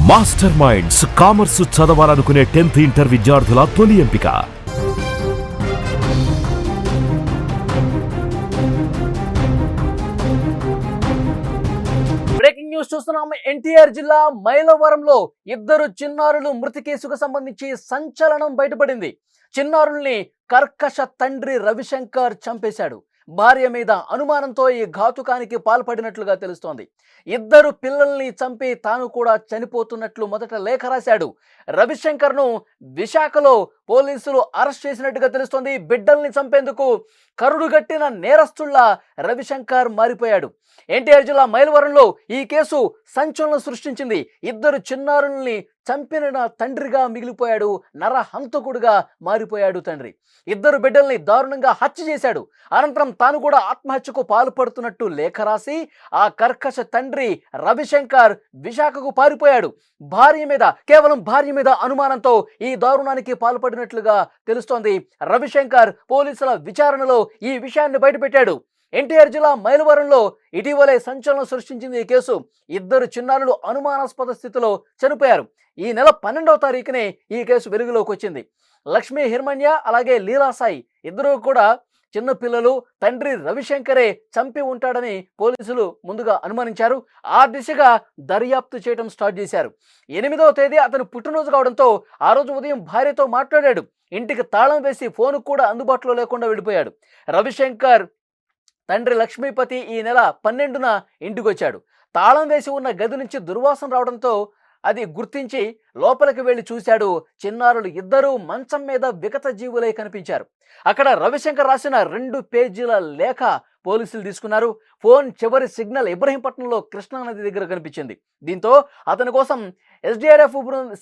Master minds commerce చదవాలనుకునే 10th inter విద్యార్థుల తొలి ఎంపిక. బ్రేకింగ్ న్యూస్ చూస్తున్నాం. ఎన్టీఆర్ జిల్లా మైలవరంలో ఇద్దరు చిన్నారులు మృతి కేసుకు సంబంధించి సంచలనం బయటపడింది. చిన్నారుల్ని కర్కశ తండ్రి రవిశంకర్ చంపేశాడు. భార్య మీద అనుమానంతో ఈ ఘాతుకానికి పాల్పడినట్లుగా తెలుస్తోంది. ఇద్దరు పిల్లల్ని చంపి తాను కూడా చనిపోతున్నట్లు మొదట లేఖ రాశాడు. రవిశంకర్ను విశాఖలో పోలీసులు అరెస్ట్ చేసినట్టుగా తెలుస్తోంది. బిడ్డల్ని చంపేందుకు కరుడుగట్టిన నేరస్తుల్లా రవిశంకర్ మారిపోయాడు. ఎన్టీఆర్ జిల్లా మైలవరంలో ఈ కేసు సంచలనం సృష్టించింది. ఇద్దరు చిన్నారుల్ని చంపిన తండ్రిగా మిగిలిపోయాడు. నరహంతకుడుగా మారిపోయాడు తండ్రి. ఇద్దరు బిడ్డల్ని దారుణంగా హత్య చేశాడు. అనంతరం తాను కూడా ఆత్మహత్యకు పాల్పడుతున్నట్టు లేఖ రాసి ఆ కర్కశ తండ్రి రవిశంకర్ విశాఖకు పారిపోయాడు. కేవలం భార్య మీద అనుమానంతో ఈ దారుణానికి పాల్పడినట్లుగా తెలుస్తోంది. రవిశంకర్ పోలీసుల విచారణలో ఈ విషయాన్ని బయటపెట్టాడు. ఎన్టీఆర్ జిల్లా మైలవరంలో ఇటీవలే సంచలనం సృష్టించింది ఈ కేసు. ఇద్దరు చిన్నారులు అనుమానాస్పద స్థితిలో చనిపోయారు. ఈ నెల 12వ తారీఖునే ఈ కేసు వెలుగులోకి వచ్చింది. లక్ష్మీ హిర్మణ్య అలాగే లీలాసాయి ఇద్దరు కూడా చిన్న పిల్లలు. తండ్రి రవిశంకరే చంపి ఉంటాడని పోలీసులు ముందుగా అనుమానించారు. ఆ దిశగా దర్యాప్తు చేయడం స్టార్ట్ చేశారు. 8వ తేదీ అతను పుట్టినరోజు కావడంతో ఆ రోజు ఉదయం భార్యతో మాట్లాడాడు. ఇంటికి తాళం వేసి ఫోన్ కూడా అందుబాటులో లేకుండా వెళ్ళిపోయాడు. రవిశంకర్ తండ్రి లక్ష్మీపతి ఈ నెల 12న ఇంటికి వచ్చాడు. తాళం వేసి ఉన్న గది నుంచి దుర్వాసన రావడంతో అది గుర్తించి లోపలికి వెళ్ళి చూశాడు. చిన్నారులు ఇద్దరూ మంచం మీద విగత జీవులై కనిపించారు. అక్కడ రవిశంకర్ రాసిన 2 పేజీల లేఖ పోలీసులు తీసుకున్నారు. ఫోన్ చివరి సిగ్నల్ ఇబ్రహీంపట్నంలో కృష్ణానది దగ్గర కనిపించింది. దీంతో అతని కోసం SDRF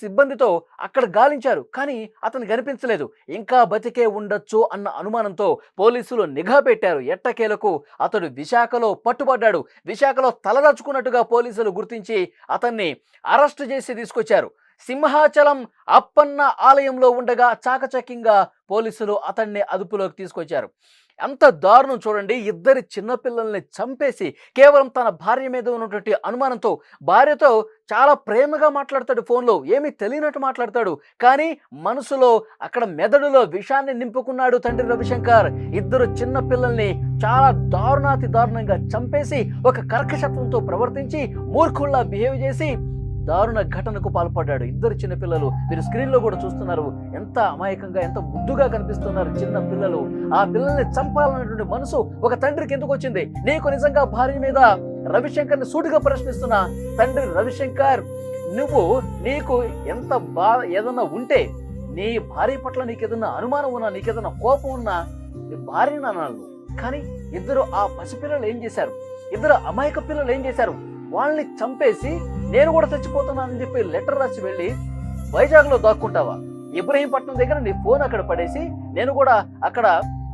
సిబ్బందితో అక్కడ గాలించారు. కానీ అతను కనిపించలేదు. ఇంకా బతికే ఉండొచ్చు అన్న అనుమానంతో పోలీసులు నిఘా పెట్టారు. ఎట్టకేలకు అతడు విశాఖలో పట్టుబడ్డాడు. విశాఖలో తలదాచుకున్నట్టుగా పోలీసులు గుర్తించి అతన్ని అరెస్టు చేసి తీసుకొచ్చారు. సింహాచలం అప్పన్న ఆలయంలో ఉండగా చాకచక్యంగా పోలీసులు అతన్ని అదుపులోకి తీసుకొచ్చారు. అంత దారుణం చూడండి. ఇద్దరి చిన్నపిల్లల్ని చంపేసి కేవలం తన భార్య మీద ఉన్నటువంటి అనుమానంతో భార్యతో చాలా ప్రేమగా మాట్లాడతాడు. ఫోన్లో ఏమీ తెలియనట్టు మాట్లాడతాడు. కానీ మనసులో అక్కడ మెదడులో విషాన్ని నింపుకున్నాడు తండ్రి రవిశంకర్. ఇద్దరు చిన్న పిల్లల్ని చాలా దారుణంగా చంపేసి ఒక కర్కశత్వంతో ప్రవర్తించి మూర్ఖుల్లా బిహేవ్ చేసి దారుణ ఘటనకు పాల్పడ్డాడు. ఇద్దరు చిన్నపిల్లలు మీరు స్క్రీన్లో కూడా చూస్తున్నారు. ఎంత అమాయకంగా ఎంత ముద్దుగా కనిపిస్తున్నారు చిన్న పిల్లలు. ఆ పిల్లల్ని చంపాలన్నటువంటి మనసు ఒక తండ్రికి ఎందుకు వచ్చింది? నీకు నిజంగా భార్య మీద రవిశంకర్ని సూటిగా ప్రశ్నిస్తున్నా తండ్రి రవిశంకర్, నీకు ఎంత ఏదన్నా ఉంటే నీ భార్య పట్ల నీకు ఏదన్నా అనుమానం ఉన్నా, నీకు ఏదన్నా కోపం ఉన్నా నీ భార్యని అనాలి. కానీ ఇద్దరు ఆ పసిపిల్లలు ఏం చేశారు? ఇద్దరు అమాయక పిల్లలు ఏం చేశారు? వాళ్ళని చంపేసి నేను కూడా చచ్చిపోతున్నానని చెప్పి లెటర్ రాసి వెళ్ళి వైజాగ్లో దాక్కుంటావా? ఇబ్రహీంపట్నం దగ్గర నీ ఫోన్ అక్కడ పడేసి నేను కూడా అక్కడ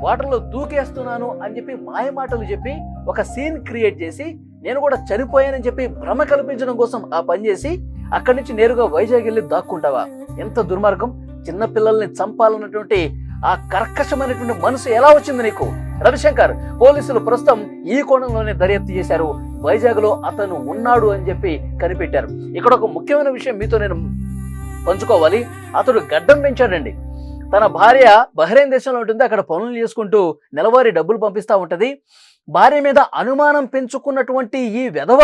వాటర్లో దూకేస్తున్నాను అని చెప్పి మాయమాటలు చెప్పి ఒక సీన్ క్రియేట్ చేసి నేను కూడా చనిపోయానని చెప్పి భ్రమ కల్పించడం కోసం ఆ పని చేసి అక్కడి నుంచి నేరుగా వైజాగ్ వెళ్ళి దాక్కుంటావా? ఎంత దుర్మార్గం! చిన్న పిల్లల్ని చంపాలన్నటువంటి ఆ కర్కశమైనటువంటి మనసు ఎలా వచ్చింది నీకు రవిశంకర్? పోలీసులు ప్రస్తుతం ఈ కోణంలోనే దర్యాప్తు చేశారు. వైజాగ్ లో అతను ఉన్నాడు అని చెప్పి కనిపెట్టారు. ఇక్కడ ఒక ముఖ్యమైన విషయం మీతో నేను పంచుకోవాలి. అతడు గడ్డం పెంచాడండి. తన భార్య బహ్రెయిన్ దేశంలో ఉంటుంది. అక్కడ పనులు చేసుకుంటూ నెలవారీ డబ్బులు పంపిస్తూ ఉంటది. భార్య మీద అనుమానం పెంచుకున్నటువంటి ఈ వెధవ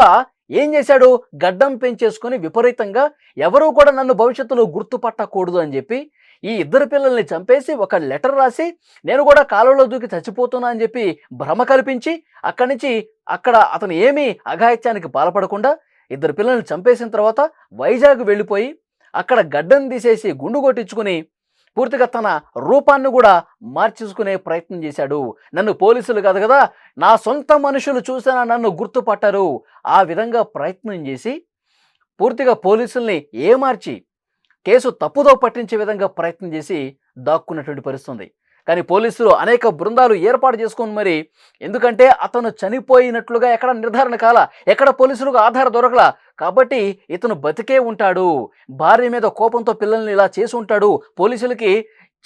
ఏం చేశాడు? గడ్డం పెంచేసుకొని విపరీతంగా ఎవరూ కూడా నన్ను భవిష్యత్తులో గుర్తుపట్టకూడదు అని చెప్పి ఈ ఇద్దరు పిల్లల్ని చంపేసి ఒక లెటర్ రాసి నేను కూడా కాలువలో దూకి చచ్చిపోతున్నా అని చెప్పి భ్రమ కల్పించి అక్కడి నుంచి అతను ఏమీ అఘాయిత్యానికి పాల్పడకుండా ఇద్దరు పిల్లల్ని చంపేసిన తర్వాత వైజాగ్ వెళ్ళిపోయి అక్కడ గడ్డం తీసేసి గుండు కొట్టించుకుని పూర్తిగా తన రూపాన్ని కూడా మార్చేసుకునే ప్రయత్నం చేశాడు. నన్ను పోలీసులు కాదు కదా, నా సొంత మనుషులు చూసినా నన్ను గుర్తుపట్టరు. ఆ విధంగా ప్రయత్నం చేసి పూర్తిగా పోలీసుల్ని ఏమార్చి కేసు తప్పుదో పట్టించే విధంగా ప్రయత్నం చేసి దాక్కున్నటువంటి పరిస్థితుంది. కానీ పోలీసులు అనేక బృందాలు ఏర్పాటు చేసుకుని మరి, ఎందుకంటే అతను చనిపోయినట్లుగా ఎక్కడ నిర్ధారణ కాల, ఎక్కడ పోలీసులకు ఆధారం దొరకలా. కాబట్టి ఇతను బతికే ఉంటాడు, భార్య మీద కోపంతో పిల్లల్ని ఇలా చేసి ఉంటాడు. పోలీసులకి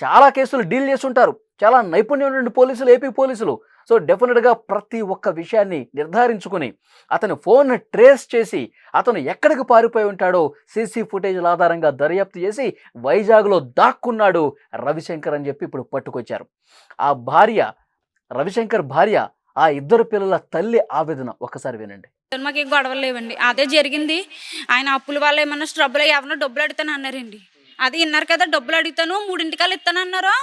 చాలా కేసులు డీల్ చేసి ఉంటారు. చాలా నైపుణ్యం పోలీసులు, ఏపీ పోలీసులు. సో డెఫినెట్గా ప్రతి ఒక్క విషయాన్ని నిర్ధారించుకుని అతని ఫోన్ ట్రేస్ చేసి అతను ఎక్కడికి పారిపోయి ఉంటాడో సీసీ ఫుటేజ్ల ఆధారంగా దర్యాప్తు చేసి వైజాగ్లో దాక్కున్నాడు రవిశంకర్ అని చెప్పి ఇప్పుడు పట్టుకొచ్చారు. ఆ భార్య, రవిశంకర్ భార్య, ఆ ఇద్దరు పిల్లల తల్లి ఆవేదన ఒక్కసారి వినండి. మాకు ఏం గొడవలు లేవండి, అదే జరిగింది. ఆయన అప్పుల వల్ల ఏమన్నా స్ట్రబుల్ ఎవరన్నా డబ్బులు అడుగుతాను అన్నారండి. అది విన్నారు కదా, డబ్బులు అడుగుతాను 3 ఇస్తాను అన్నారు.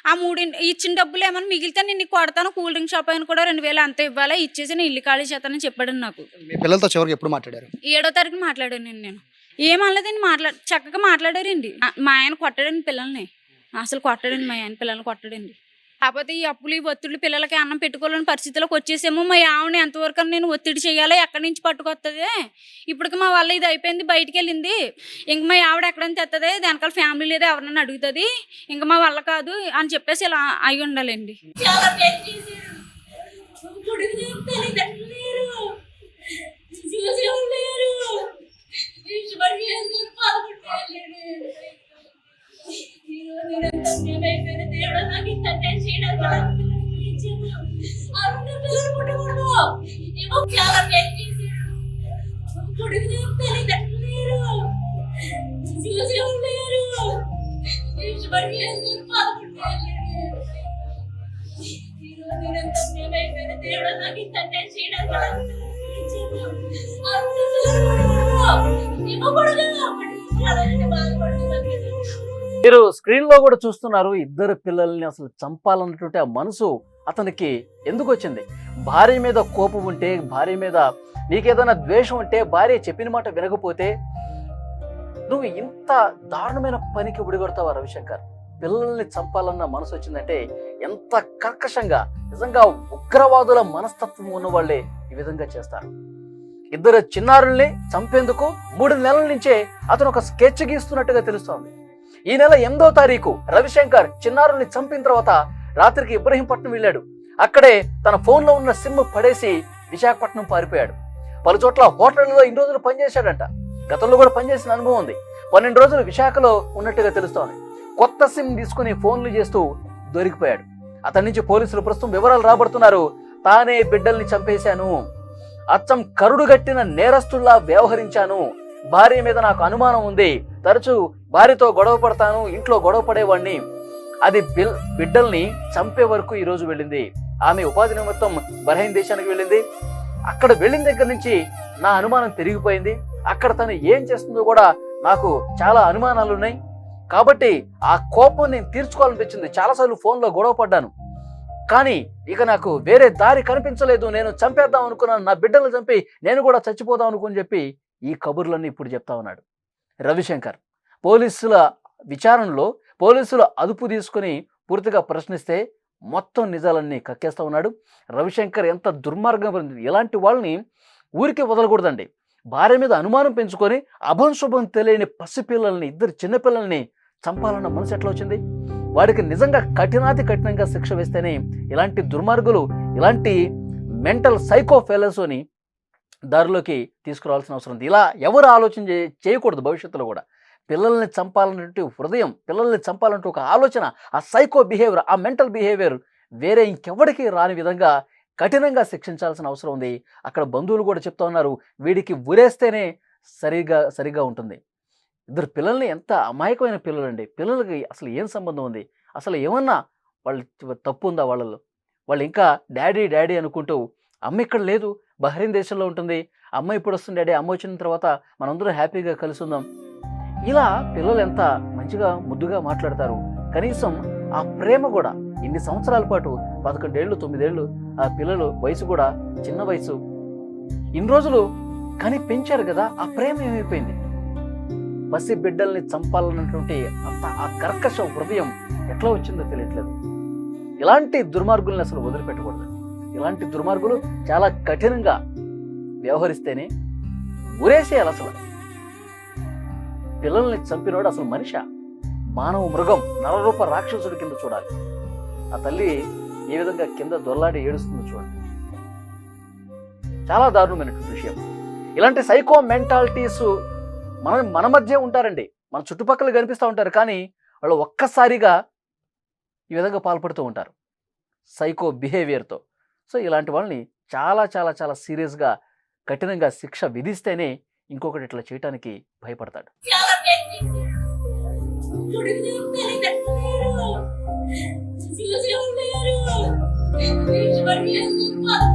ఆ 3 ఇచ్చిన డబ్బులు ఏమన్నా మిగిలితే నేను నీకు కొడతాను, కూల్ డ్రింక్ షాప్ అయినా కూడా 2000 అంత ఇవ్వాలి, ఇచ్చేసి నేను ఇల్లు ఖాళీ చేస్తానని చెప్పాడు నాకు. మీ పిల్లలతో చివరికి ఎప్పుడు మాట్లాడారు? 7వ తారీఖు మాట్లాడాను నేను. ఏమనలేదండి, చక్కగా మాట్లాడారండి. మా ఆయన కొట్టాడండి పిల్లల్ని, అసలు కొట్టాడండి, మా ఆయన పిల్లల్ని కొట్టాడండి. కాకపోతే ఈ అప్పులు, ఈ ఒత్తిడి, పిల్లలకి అన్నం పెట్టుకోలేని పరిస్థితిలోకి వచ్చేసాము. మా ఆవిడని ఎంతవరకు నేను ఒత్తిడి చేయాలి, ఎక్కడి నుంచి పట్టుకొస్తుంది, ఇప్పటికి మా వల్ల ఇది అయిపోయింది, బయటికి వెళ్ళింది, ఇంక మా ఆవిడ ఎక్కడైనా తెస్తుంది, వెనకాల ఫ్యామిలీ లేదా ఎవరన్నా అడుగుతుంది, ఇంకా మా వల్ల కాదు అని చెప్పేసి ఇలా అయి ఉండాలండి. మీరు స్క్రీన్ లో కూడా చూస్తున్నారు, ఇద్దరు పిల్లల్ని అసలు చంపాలన్నటువంటి ఆ మనసు అతనికి ఎందుకు వచ్చింది? భార్య మీద కోపం ఉంటే, భార్య మీద నీకేదైనా ద్వేషం ఉంటే, భార్య చెప్పిన మాట వినకపోతే నువ్వు ఇంత దారుణమైన పనికి ఉడిగొడతావా రవిశంకర్? పిల్లల్ని చంపాలన్న మనసు వచ్చిందంటే ఎంత కర్కశంగా, నిజంగా ఉగ్రవాదుల మనస్తత్వం ఉన్న వాళ్ళే ఈ విధంగా చేస్తారు. ఇద్దరు చిన్నారుల్ని చంపేందుకు 3 నెలల నుంచే అతను ఒక స్కెచ్ గీస్తున్నట్టుగా తెలుస్తోంది. ఈ నెల 8వ తారీఖు రవిశంకర్ చిన్నారుల్ని చంపిన తర్వాత రాత్రికి ఇబ్రహీంపట్నం వెళ్ళాడు. అక్కడే తన ఫోన్లో ఉన్న సిమ్ పడేసి విశాఖపట్నం పారిపోయాడు. పలు చోట్ల హోటళ్లలో ఇన్ని రోజులు పనిచేశాడంట. గతంలో కూడా పనిచేసిన అనుభవం ఉంది. 12 రోజులు విశాఖలో ఉన్నట్టుగా తెలుస్తోంది. కొత్త సిమ్ తీసుకుని ఫోన్లు చేస్తూ దొరికిపోయాడు. అతని నుంచి పోలీసులు ప్రస్తుతం వివరాలు రాబడుతున్నారు. తానే బిడ్డల్ని చంపేశాను, అచ్చం కరుడుగట్టిన నేరస్తుల్లా వ్యవహరించాను, భార్య మీద నాకు అనుమానం ఉంది, తరచూ భార్యతో గొడవ పడతాను, ఇంట్లో గొడవ పడేవాడిని, అది బిడ్డల్ని చంపే వరకు ఈ రోజు వెళ్ళింది. ఆమె ఉపాధి నిమిత్తం బహ్రెయిన్ దేశానికి వెళ్ళింది. అక్కడ వెళ్ళిన దగ్గర నుంచి నా అనుమానం పెరిగిపోయింది. అక్కడ తను ఏం చేస్తుందో కూడా నాకు చాలా అనుమానాలు ఉన్నాయి. కాబట్టి ఆ కోపం నేను తీర్చుకోవాలనిపించింది. చాలాసార్లు ఫోన్లో గొడవ పడ్డాను, కానీ ఇక నాకు వేరే దారి కనిపించలేదు. నేను చంపేద్దాం అనుకున్నాను, నా బిడ్డలు చంపి నేను కూడా చచ్చిపోదాం అనుకుని చెప్పి ఈ కబుర్లన్నీ ఇప్పుడు చెప్తా ఉన్నాడు రవిశంకర్. పోలీసుల విచారణలో పోలీసులు అదుపు తీసుకుని పూర్తిగా ప్రశ్నిస్తే మొత్తం నిజాలన్నీ కక్కేస్తా ఉన్నాడు రవిశంకర్. ఎంత దుర్మార్గం! ఇలాంటి వాళ్ళని ఊరికి వదలకూడదండి. భార్య మీద అనుమానం పెంచుకొని అభంశుభం తెలియని పసిపిల్లల్ని, ఇద్దరు చిన్నపిల్లల్ని చంపాలన్న మనసు ఎట్లా వచ్చింది? వాడికి నిజంగా కఠినంగా శిక్ష వేస్తేనే ఇలాంటి దుర్మార్గులు, ఇలాంటి మెంటల్ సైకో ఫెలోస్ని దారిలోకి తీసుకురావాల్సిన అవసరం ఉంది. ఇలా ఎవరు ఆలోచన చేయకూడదు భవిష్యత్తులో కూడా. పిల్లల్ని చంపాలన్నట్టు హృదయం, పిల్లల్ని చంపాలంటూ ఒక ఆలోచన, ఆ సైకో బిహేవియర్, ఆ మెంటల్ బిహేవియర్ వేరే ఇంకెవరికి రాని విధంగా కఠినంగా శిక్షించాల్సిన అవసరం ఉంది. అక్కడ బంధువులు కూడా చెప్తా ఉన్నారు, వీడికి ఉరేస్తేనే సరిగా ఉంటుంది. ఇద్దరు పిల్లల్ని, ఎంత అమాయకమైన పిల్లలండి. పిల్లలకి అసలు ఏం సంబంధం ఉంది? అసలు ఏమన్నా వాళ్ళు తప్పు ఉందా వాళ్ళలో? వాళ్ళు ఇంకా డాడీ అనుకుంటూ, అమ్మ ఇక్కడ లేదు, బహ్రెయిన్ దేశంలో ఉంటుంది, అమ్మ ఇప్పుడు వస్తుంది డాడీ, అమ్మ వచ్చిన తర్వాత మనందరూ హ్యాపీగా కలిసి ఉందాం. ఇలా పిల్లలు ఎంత మంచిగా ముద్దుగా మాట్లాడతారు. కనీసం ఆ ప్రేమ కూడా ఇన్ని సంవత్సరాల పాటు 11 ఏళ్ళు 9 ఏళ్ళు ఆ పిల్లలు వయసు కూడా చిన్న వయసు, ఇన్ని రోజులు కానీ పెంచారు కదా, ఆ ప్రేమ ఏమైపోయింది? పసి బిడ్డల్ని చంపాలన్నటువంటి అంత ఆ కర్కశ హృదయం ఎట్లా వచ్చిందో తెలియట్లేదు. ఇలాంటి దుర్మార్గుల్ని అసలు వదిలిపెట్టకూడదు. ఇలాంటి దుర్మార్గులు చాలా కఠినంగా వ్యవహరిస్తేనే ఉరేసేయాలి. అసలు పిల్లల్ని చంపినవాడు అసలు మనిషి, మానవ మృగం, నరరూప రాక్షసుడి కింద చూడాలి. ఆ తల్లి ఏ విధంగా కింద దొల్లాడి ఏడుస్తుందో చూడండి. చాలా దారుణమైనటువంటి విషయం. ఇలాంటి సైకో మెంటాలిటీస్ మన మధ్య ఉంటారండి, మన చుట్టుపక్కల కనిపిస్తూ ఉంటారు, కానీ వాళ్ళు ఒక్కసారిగా ఈ విధంగా పాల్పడుతూ ఉంటారు సైకో బిహేవియర్తో. సో ఇలాంటి వాళ్ళని చాలా చాలా చాలా సీరియస్గా కఠినంగా శిక్ష విధిస్తేనే ఇంకొకటి ఇట్లా చేయటానికి భయపడతాడు. Please,